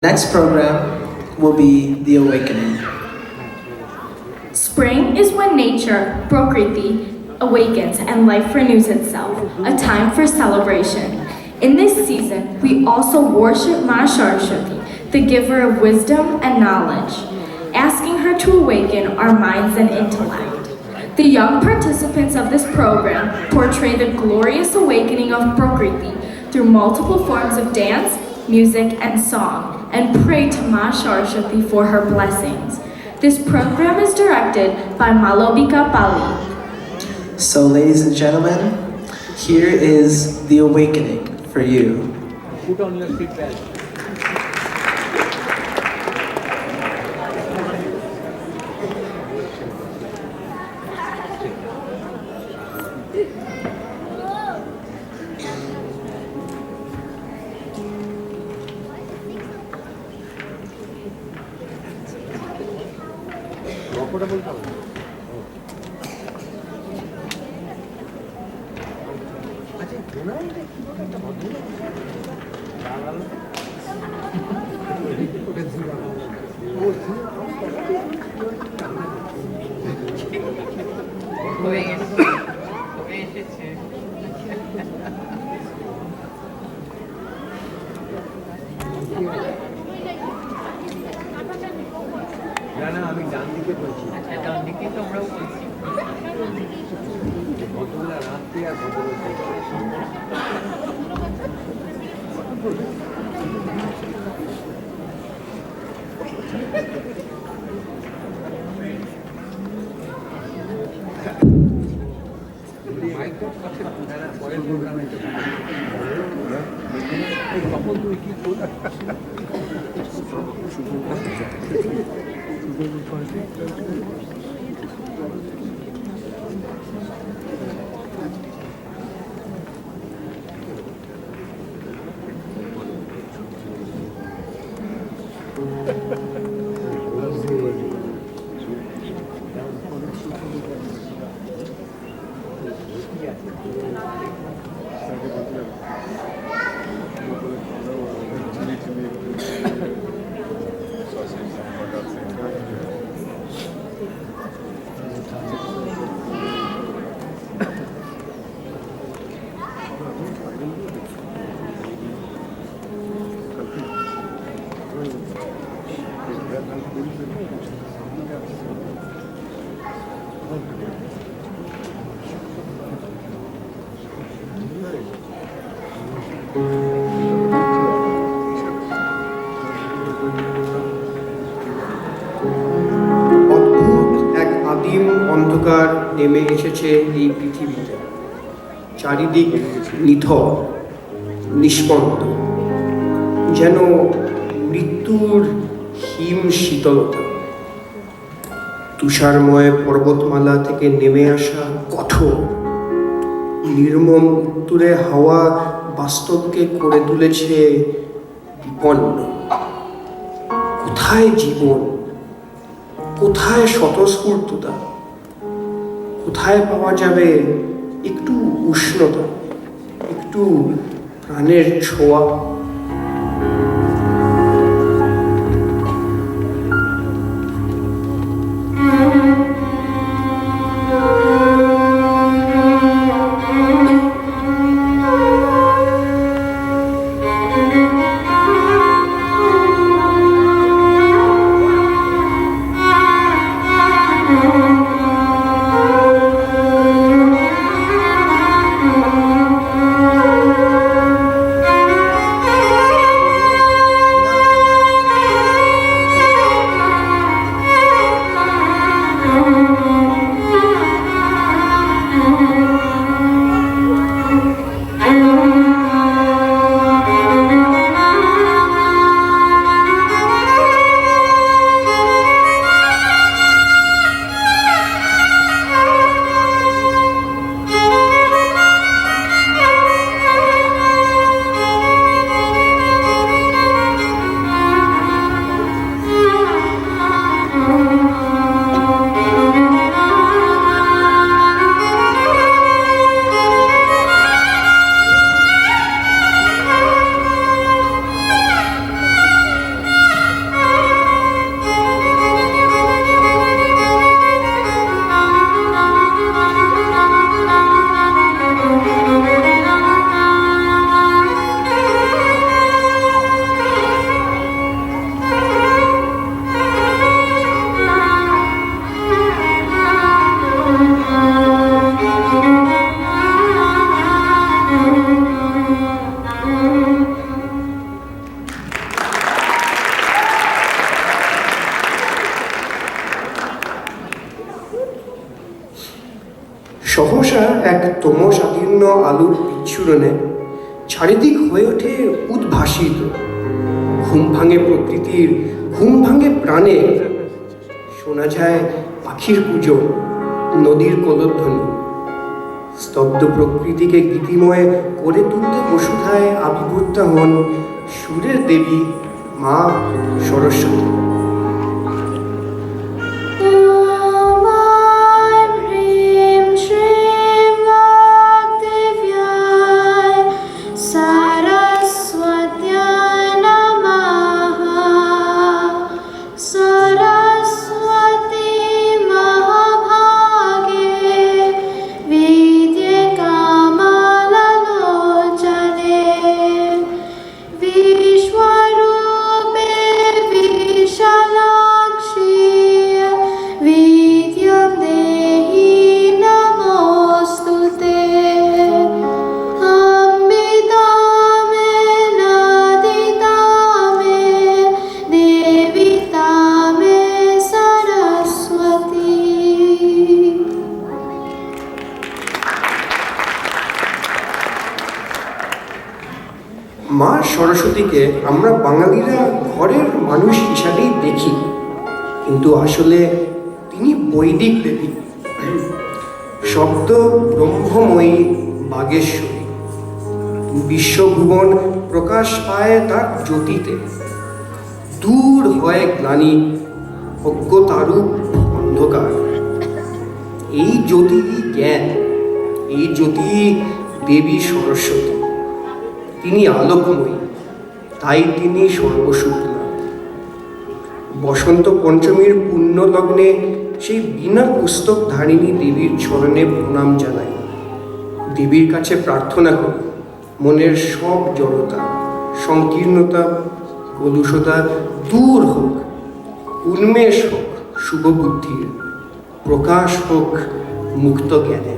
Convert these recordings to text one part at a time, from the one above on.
Next program will be The Awakening. Spring is when nature, Prakriti, awakens and life renews itself, a time for celebration. In this season, we also worship Ma Saraswati, the giver of wisdom and knowledge, asking her to awaken our minds and intellect. The young participants of this program portray the glorious awakening of Prakriti through multiple forms of dance, music, and song, and pray to Ma Saraswati for her blessings. This program is directed by Malobika Pali. So, ladies and gentlemen, here is The Awakening for you. Put on your seatbelt. আমি ডান দিকে বলছি ডান দিকে তো আমরাও বলছি ভদ্রবেলা রাত্রি আর ভদ্রবেলা পরের প্রোগ্রামে তখন তুই কি অন্ধকার নেমে এসেছে এই পৃথিবীতে, চারিদিক নিথর, নিষ্পন্দ, যেন মৃত্যুর হিম শীতলতা। তুষারময় পর্বতমালা থেকে নেমে আসা কঠোর নির্মম উত্তরে হাওয়া বাস্তবকে করে তুলেছে বিপন্ন। কোথায় জীবন, কোথায় স্বতঃস্ফূর্ততা, কোথায় পাওয়া যাবে একটু উষ্ণতা, একটু প্রাণের ছোঁয়া? এক তমসাকীর্ণ আলোর বিচ্ছুরণে চারিদিক হয়ে ওঠে উদ্ভাসিত। ঘুম ভাঙে প্রকৃতির, ঘুম ভাঙে প্রাণে। শোনা যায় পাখির কুজন, নদীর কোলধ্বনি। স্তব্ধ প্রকৃতিকে গীতিময় করে তুলতে বসুধায় আবির্ভূতা হন সুরের দেবী মা সরস্বতী। মা সরস্বতীকে আমরা বাঙালিরা ঘরের মানুষ হিসাবেই দেখি, কিন্তু আসলে তিনি বৈদিক দেবী, শব্দ ব্রহ্মময়ী বাগেশ্বরী। বিশ্বভুবন প্রকাশ পায় তার জ্যোতিতে। দূর হয় গ্লানি, অজ্ঞতারূপ অন্ধকার। এই জ্যোতি জ্ঞান, এই জ্যোতি দেবী সরস্বতী। তিনি আলোকময়ী, তাই তিনি সর্বশুক্লা। বসন্ত পঞ্চমীর পুণ্য লগ্নে সেই বিনা পুস্তক ধারিণী দেবীর চরণে প্রণাম জানাই। দেবীর কাছে প্রার্থনা করি মনের সব জড়তা, সংকীর্ণতা, কলুষতা দূর হোক, উন্মেষ হোক শুভ বুদ্ধির, প্রকাশ হোক মুক্ত জ্ঞানের।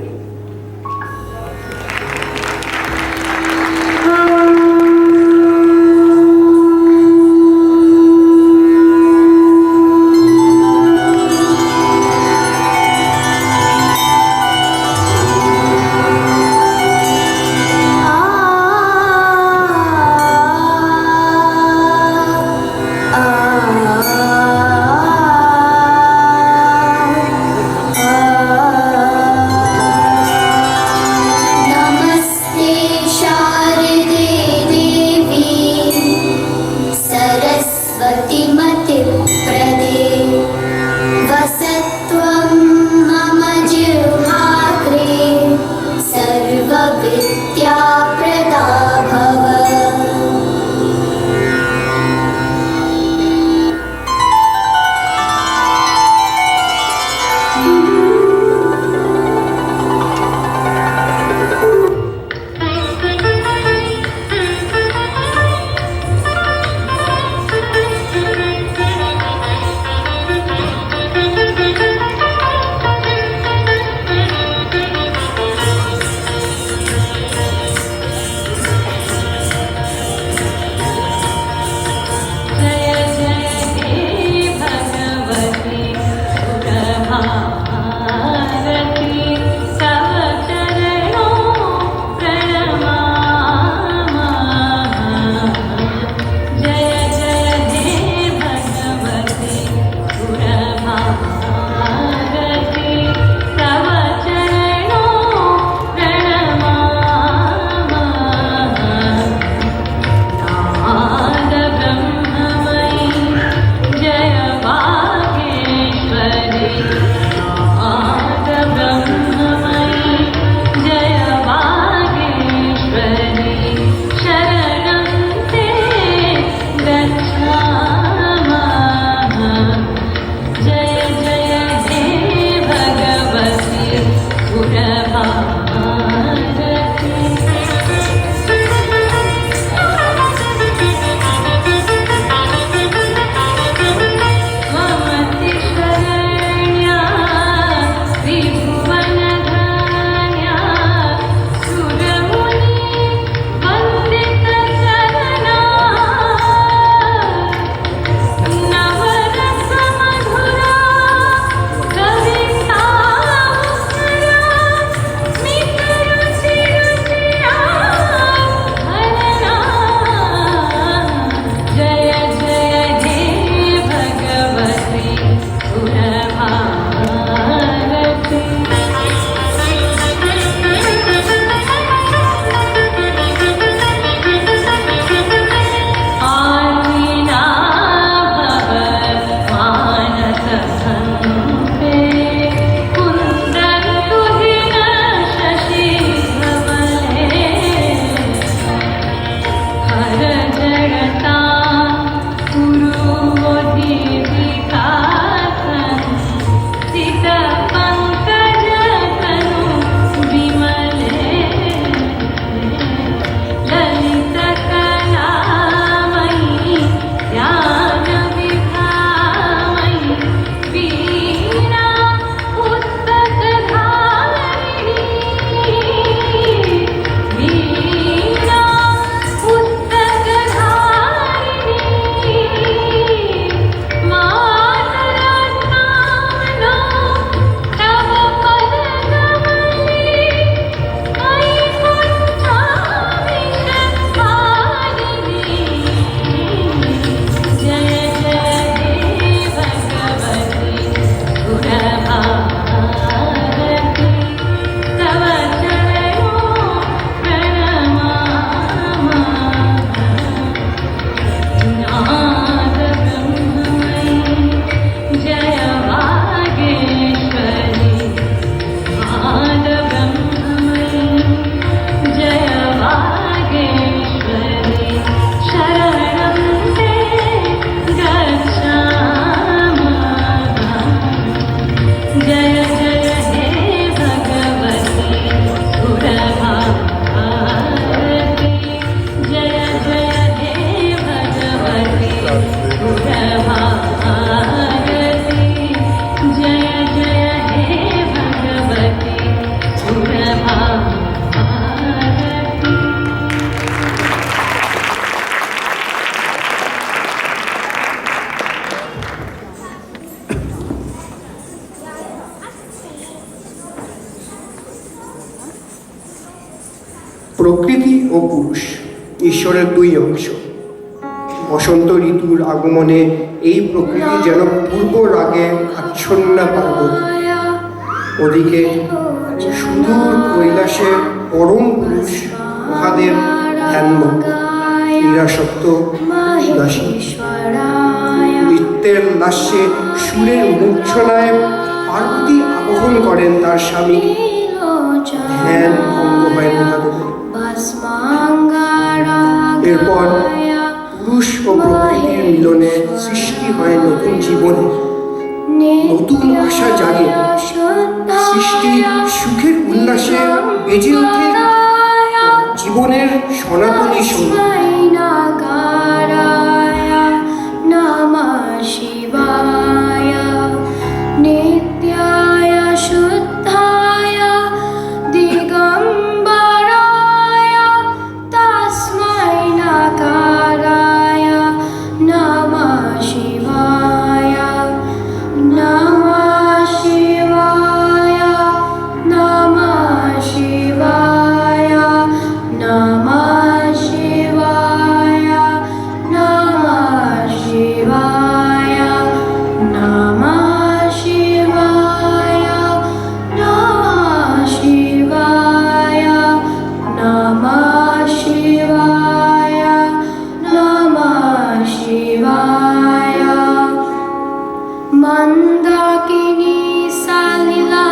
প্রকৃতি ও পুরুষ ঈশ্বরের দুই অংশ। বসন্ত ঋতুর আগমনে এই প্রকৃতি যেন পূর্ব রাগে আচ্ছন্না পার্বতী, ওদিকে সুদূর কৈলাসে পরম পুরুষ মহাদেব ধ্যানমগ্ন, নিরাসক্ত উদাসী। নৃত্যের লাস্যে সুরের মূর্ছনায় পার্বতী আবহন করেন তার স্বামী, ধ্যান ভঙ্গ হয় মহাদেবের। এরপর পুরুষ ও প্রকৃতির মিলনে সৃষ্টি হয় নতুন জীবনে, নতুন আশা জাগে, সৃষ্টি সুখের উল্লাসে বেজে ওঠে জীবনের সনাতনী সঙ্গীত। নিত্যায় শুদ্ধায় দিগম্বরায় তস্मै নকারায় নমঃ শিবায় নমঃ শিবায় নমঃ শিবায় নমঃ শিবায় নমঃ শিবায় নমঃ শিবায় নমঃ শিবায় নমঃ শিবায় নমঃ শিবায়। মন্দাকিনী সালিলা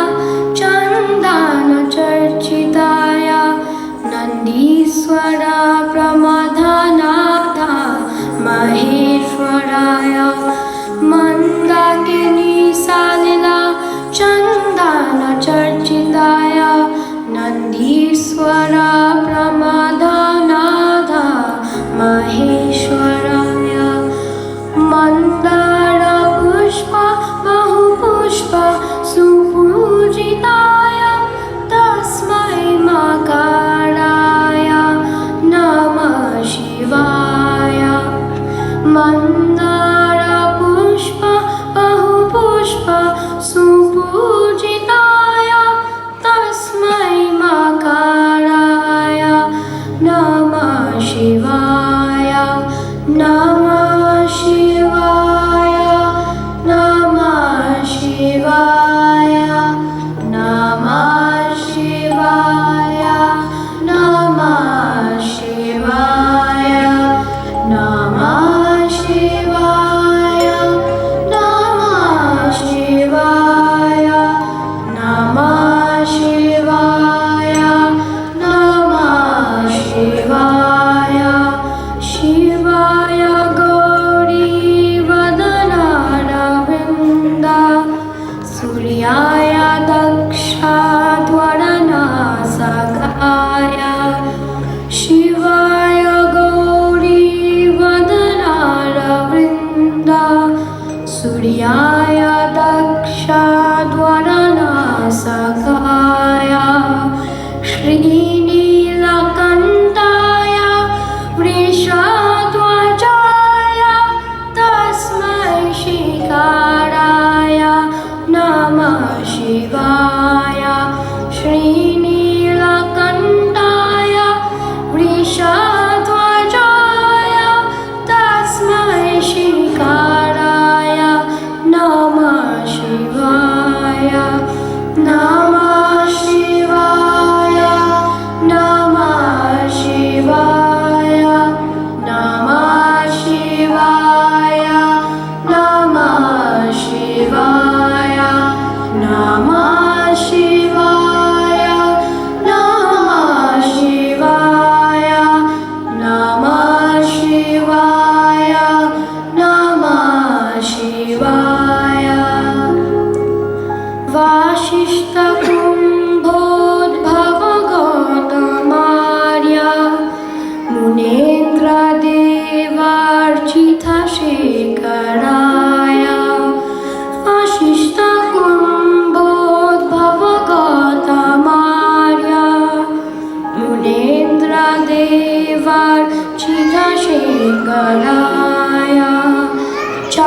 চন্দন চর্চিতায় নন্দীশ্বর প্রমথনাথ মহেশ্বরায়। মন্দাকিনী সালিলা চন্দন চর্চিতায় নন্দীশ্বর প্রমথনাথ মহেশ্বরায়। মন্দার পুষ্প বহু পুষ্প সুপূজিতায় তস্मै মকারায় নমঃ শিবায়। মন্দার পুষ্প বহু পুষ্প সুপূজিতায় তস্मै মকারায়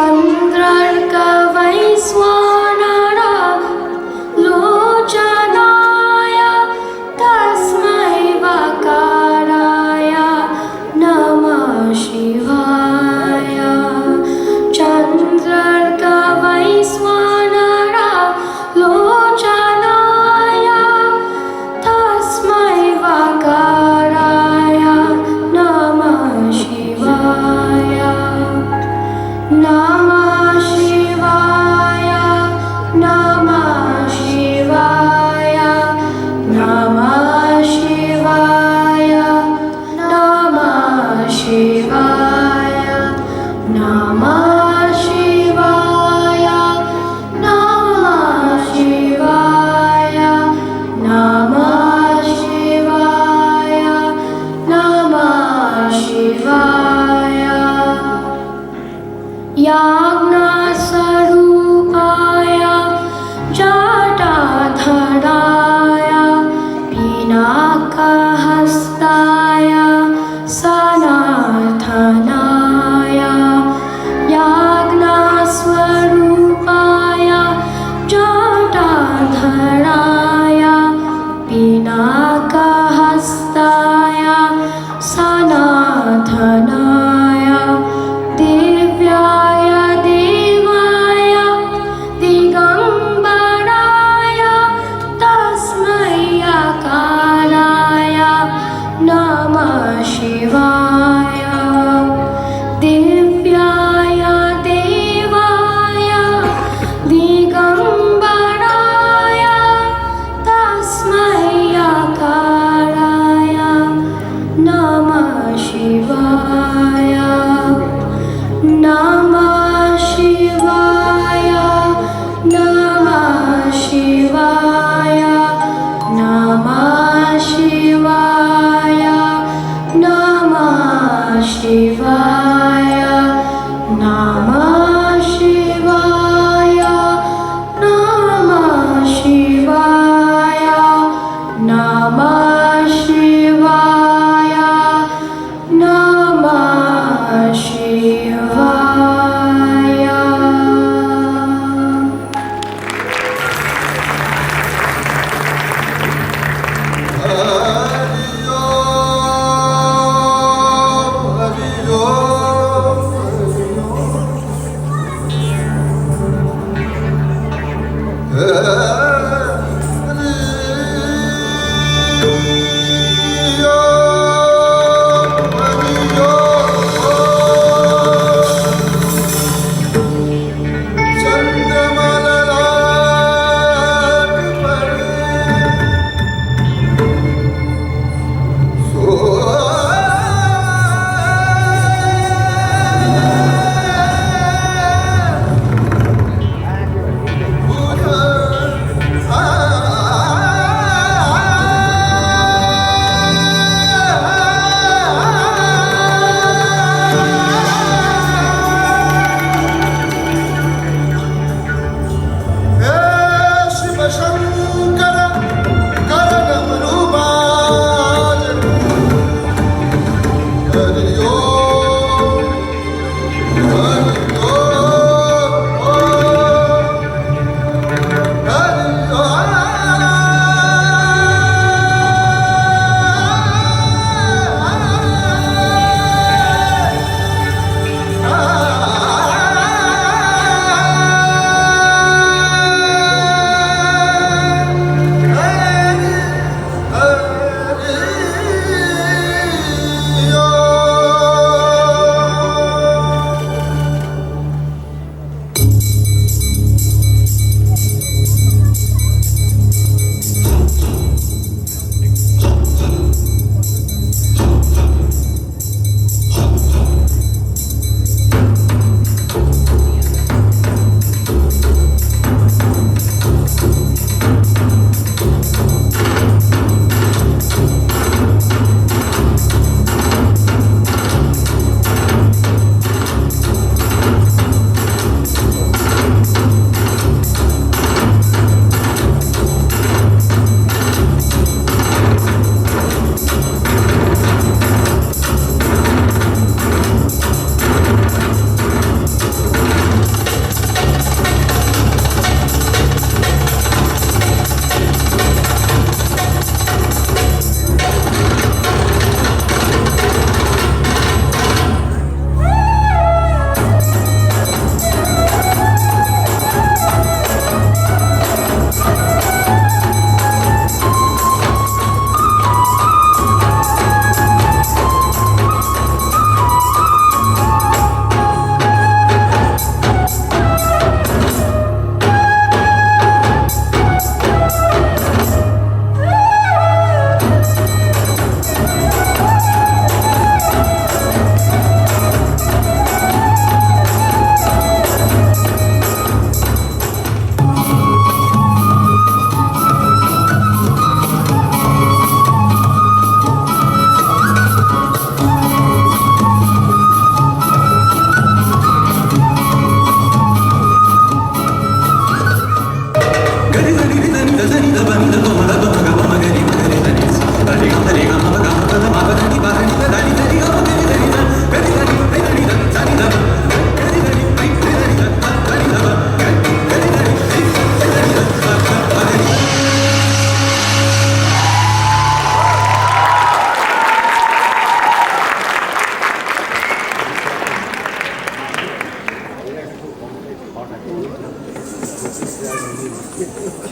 चन्द्रर्कवैश्वानरा लोचनाय तस्मै वकाराय नमः शिवाय चन्द्रर्कवैश्वानरा लोचनाय तस्मै वकाराय नमः शिवाय नमः शिवाय नमः शिवाय नमः शिवाय नमः शिवाय नमः शिवाय नमः शिवाय नमः शिवाय नमः शिवाय याज्ञस्वरूपाय जटाधराय पिनाकहस्ताय सनातनाय याज्ञस्वरूपाय जटाधराय पिनाकहस्ताय सनातनाय दिव्याय देवाय दिगम्बराय तस्मै अकाराय नमः शिवाय दिव्याय देवाय दिगम्बराय तस्मै अकाराय नमः शिवाय नमः शिवाय नमः शिवाय नमः शिवाय नमः शिवाय नमः शिवाय नमः शिवाय नमः शिवाय नमः शिवाय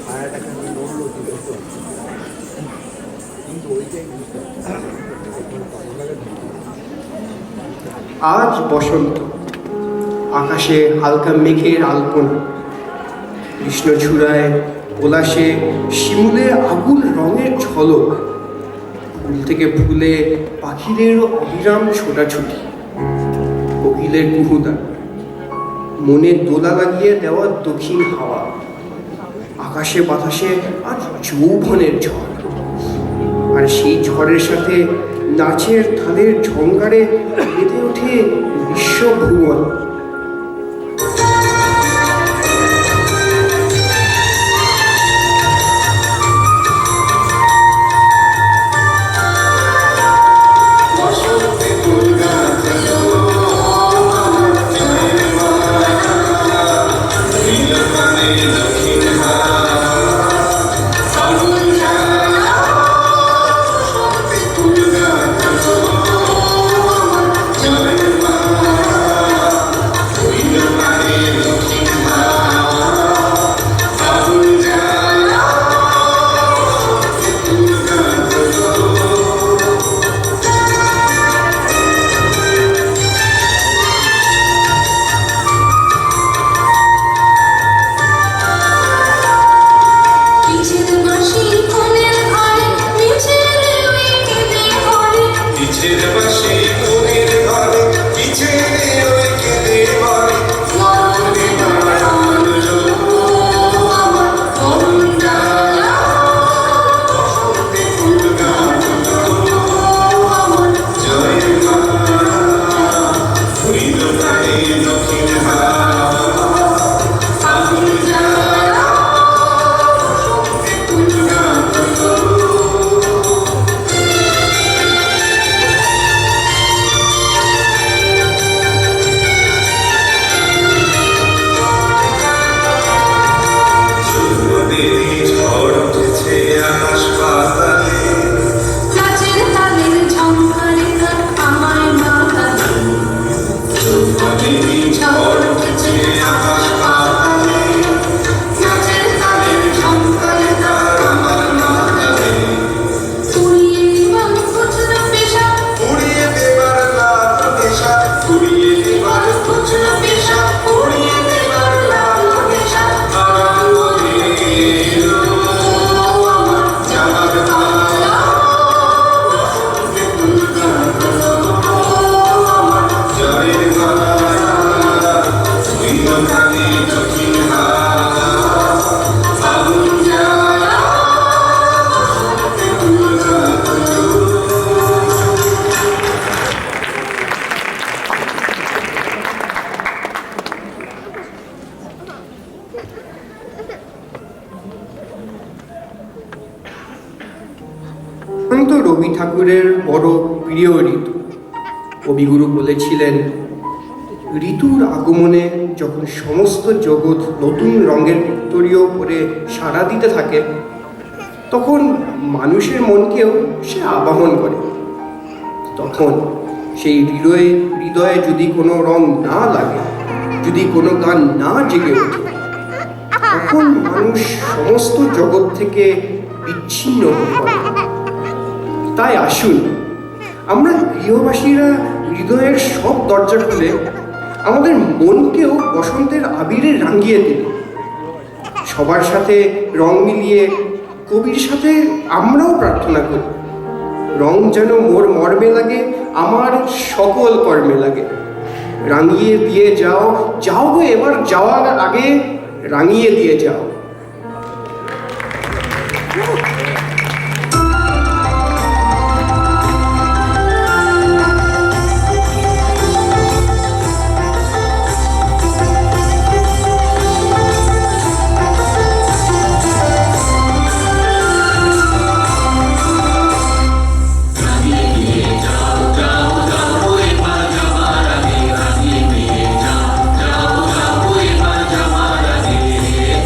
ছায়াটাকে আমি নড়লো কি করতো কিন্তু ওইটাই আজ বসন্ত, আকাশে হালকা মেঘের আলপনা, কৃষ্ণচূড়ায় পলাশে শিমুলে আগুন রঙের ঝলক, ফুল থেকে ফুলে পাখিদের অবিরাম ছোটাছুটি, কোকিলের কুহুদান, মনে দোলা লাগিয়ে দেওয়া দক্ষিণ হাওয়া, আকাশে বাতাসে আজ যৌবনের ঝড়, আর সেই ঝড়ের সাথে নাচের তালের ঝঙ্কারে বেঁধে ওঠে বিশ্বভুবন। রবি ঠাকুরের বড় প্রিয় ঋতু। কবিগুরু বলেছিলেন, ঋতুর আগমনে যখন সমস্ত জগৎ নতুন রঙের উত্তরীয় পরে সাড়া দিতে থাকে, তখন মানুষের মনকেও সে আবাহন করে। তখন সেই হৃদয়ে যদি কোনো রং না লাগে, যদি কোনো গান না জেগে ওঠে, তখন মানুষ সমস্ত জগৎ থেকে বিচ্ছিন্ন হয়ে পড়ে। তাই আসুন, আমরা গৃহবাসীরা হৃদয়ের সব দরজা খুলে আমাদের মনকেও বসন্তের আবিরে রাঙিয়ে দিই। সবার সাথে রং মিলিয়ে কবির সাথে আমরাও প্রার্থনা করি, রং যেন মোর মর্মে লাগে, আমার সকল কর্মে লাগে। রাঙিয়ে দিয়ে যাও, যাও গো এবার যাওয়ার আগে রাঙিয়ে দিয়ে যাও।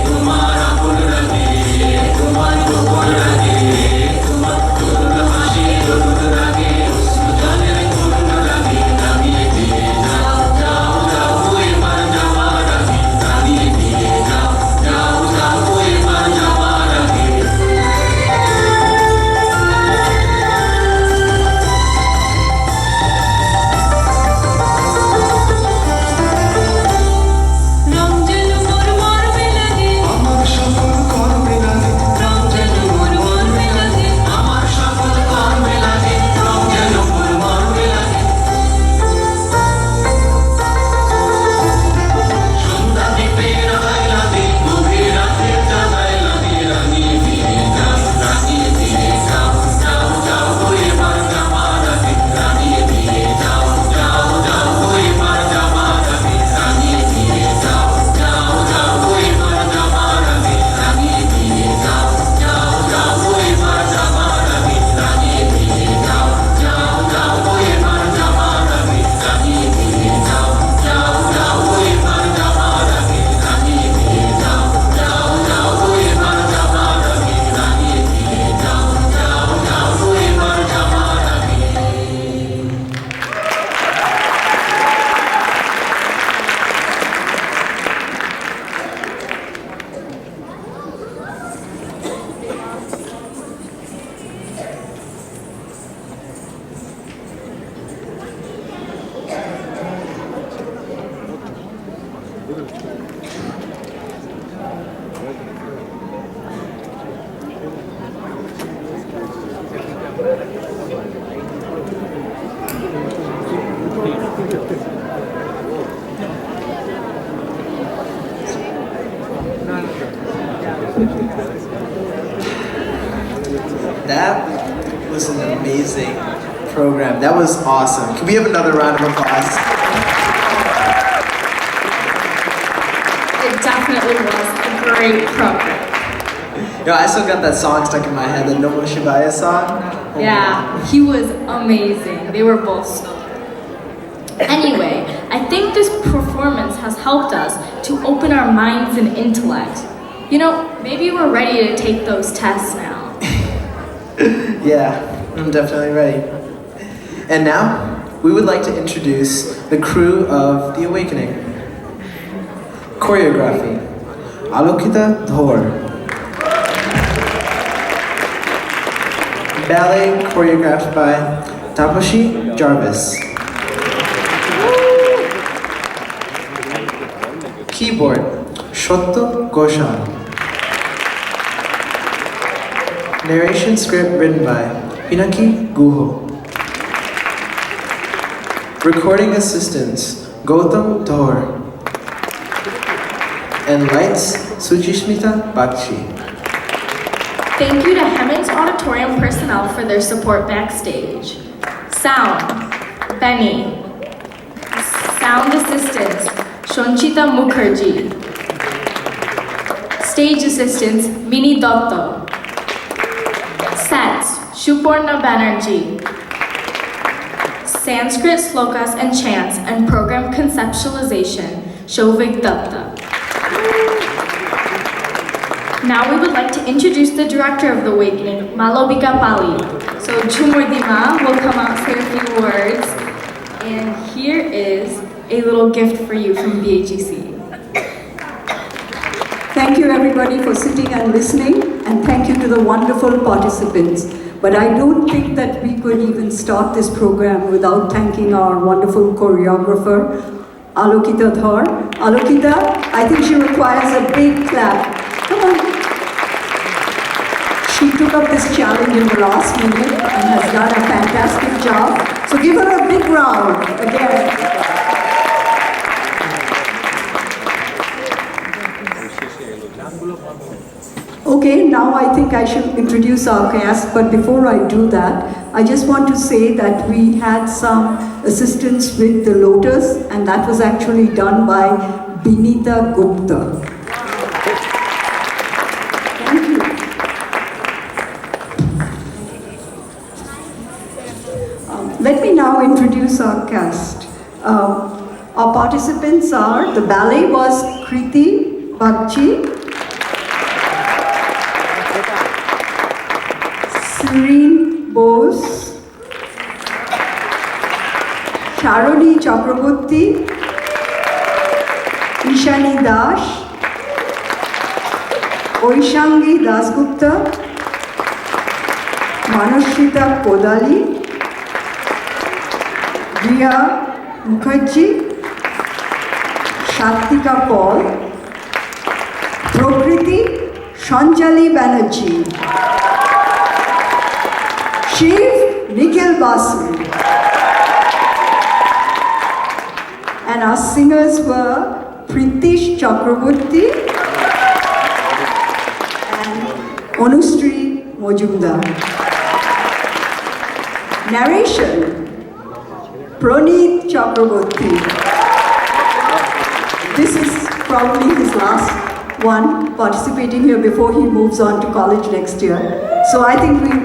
তোমার That was an amazing program. That was awesome. Can we have another round of applause? It definitely was a great program. Yo, I still got that song stuck in my head, the Nomo Shibaya song. Oh my Yeah, he was amazing. They were both so good. Anyway, I think this performance has helped us to open our minds and intellect. You know, maybe we're ready to take those tests now. Yeah, I'm definitely ready. And now, we would like to introduce the crew of The Awakening. Choreography, Alokita Dhor. Ballet choreographed by Taposhi Jarvis. Keyboard, Shotto Goshan. Narration script written by Pinaki Guho. Recording assistants, Gautam Dhor. And lights, Sujishmita Bakshi. Thank you to Hemans Auditorium personnel for their support backstage. Sound, Benny. Sound assistants, Shonchita Mukherjee. Stage assistants, Mini Dotto. Sets, Shuporna Banerjee. Sanskrit slokas and chants and program conceptualization, Shovik Dutta. Now we would like to introduce the director of The Awakening, Malobika Pali. So Chumurdima will come out and say a few words. And here is a little gift for you from BAGC. Thank you everybody for sitting and listening, and thank you to the wonderful participants. But I don't think that we could even start this program without thanking our wonderful choreographer, Alokita Dhor. Alokita, I think she requires a big clap. Come on. She took up this challenge in the last minute and has done a fantastic job. So give her a big round again. Okay, now I think I should introduce our cast, but before I do that, I just want to say that we had some assistance with the Lotus, and that was actually done by Binita Gupta. Thank you. Let me now introduce our cast. Our participants are, the ballet was Kriti Bagchi, Serene Bose, Sharoni Chakraborty, Ishani Dash, Oishangi Dasgupta, Manushrita Kodali, Riya Mukherjee, Shantika Paul, Prokriti Shanjali Banerjee, Shiv Nikhil Basu. And our singers were Pritish Chakraborty and Anushree Mojumdar. Narration, Praneeth Chakraborty. This is probably his last one participating here before he moves on to college next year. So I think we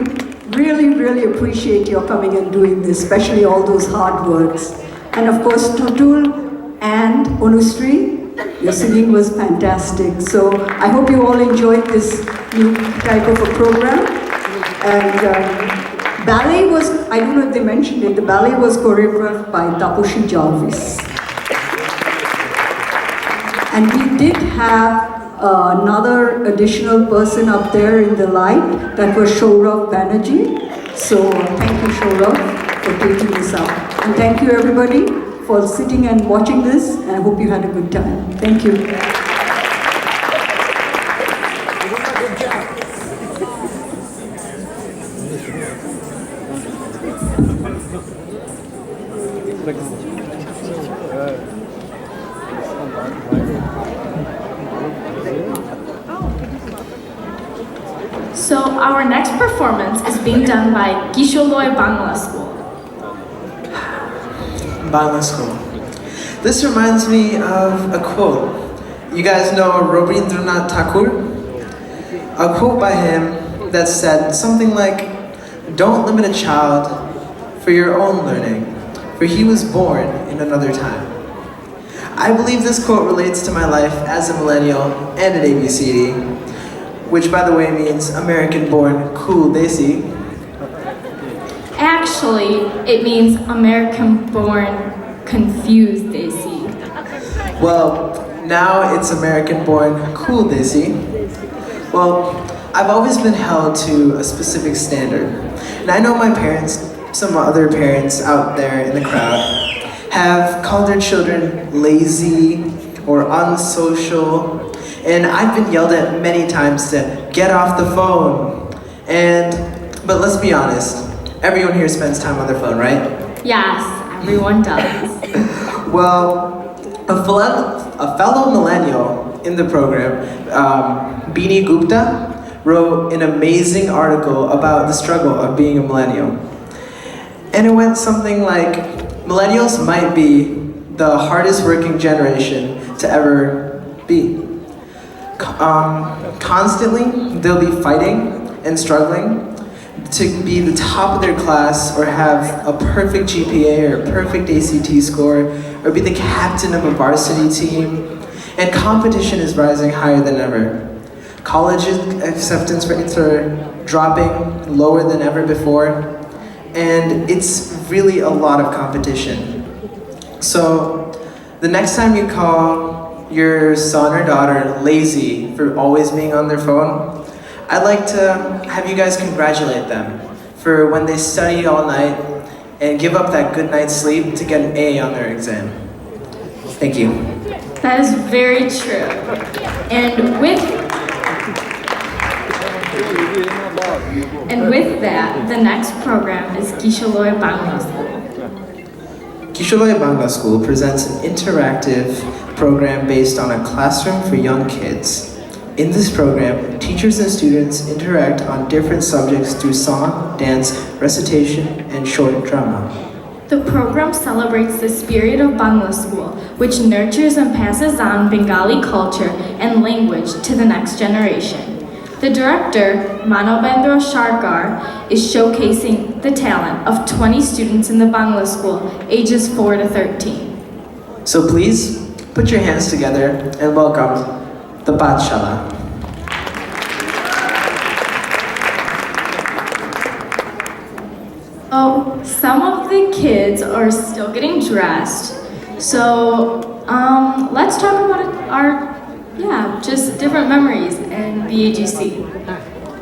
really appreciate your coming and doing this, especially all those hard words. And of course, Tutul and Anushree, your singing was fantastic. So I hope you all enjoyed this new type of a program. And ballet was, I don't know if they mentioned it, the ballet was choreographed by Taposhi Jarvis. And we did have another additional person up there in the light, that was Shourav Banerjee. So thank you, Shourav, for taking this up. And thank you everybody for sitting and watching this, and I hope you had a good time. Thank you. So our next performance is being done by Kisholoi Bangla School. Bangla School. This reminds me of a quote. You guys know Rabindranath Tagore? A quote by him that said something like, "Don't limit a child for your own learning, for he was born in another time." I believe this quote relates to my life as a millennial and an ABCD, which by the way means American-born cool Desi. Actually, it means American-born confused Desi. Well, now it's American-born cool Desi. Well, I've always been held to a specific standard. And I know my parents, some other parents out there in the crowd, have called their children lazy or unsocial. And I've been yelled at many times to get off the phone. But let's be honest, everyone here spends time on their phone, right? Yes, everyone does. Well, a fellow millennial in the program, Beanie Gupta, wrote an amazing article about the struggle of being a millennial. And it went something like, millennials might be the hardest working generation to ever be. Constantly, they'll be fighting and struggling to be the top of their class or have a perfect GPA or a perfect ACT score or be the captain of a varsity team. And competition is rising higher than ever. College acceptance rates are dropping lower than ever before. And it's really a lot of competition. So the next time you call your son or daughter lazy for always being on their phone, I'd like to have you guys congratulate them for when they study all night and give up that good night's sleep to get an A on their exam. Thank you. That is very true. And with that, the next program is Kisholoi Bangla School. Kisholoi Bangla School presents an interactive program based on a classroom for young kids. In this program, teachers and students interact on different subjects through song, dance, recitation, and short drama. The program celebrates the spirit of Bangla School, which nurtures and passes on Bengali culture and language to the next generation. The director, Manobendra Sharkar, is showcasing the talent of 20 students in the Bangla School, ages 4 to 13. So please, put your hands together and welcome the Pathshala. Oh, some of the kids are still getting dressed. So, let's talk about just different memories in BAGC.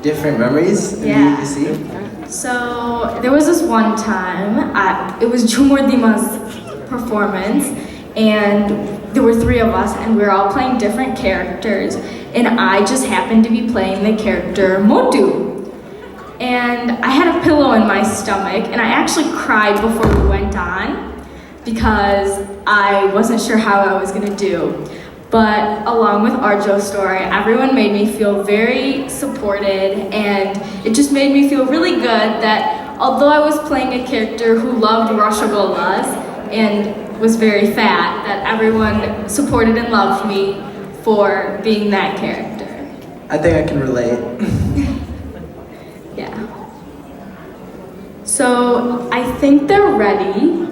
Different memories in Yeah. BAGC? So, there was this one time, it was Jumur Dima's performance, and there were 3 of us, and we were all playing different characters, and I just happened to be playing the character Motu. And I had a pillow in my stomach, and I actually cried before we went on because I wasn't sure how I was gonna do. But along with Arjo's story, everyone made me feel very supported, and it just made me feel really good that although I was playing a character who loved rasagollas and was very fat, that everyone supported and loved me for being that character. I think I can relate. Yeah. So I think they're ready.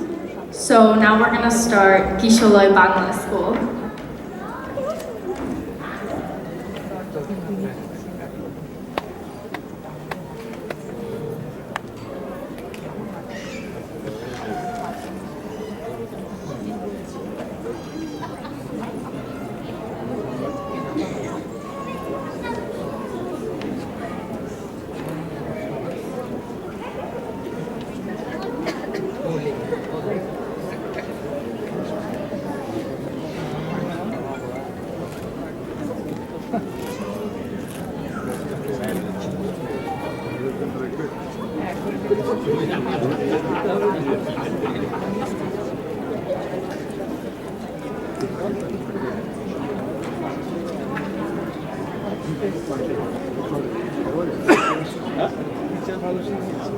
So now we're gonna start Kisholoi Bangla School. Teacher ভালো শিখিয়েছে।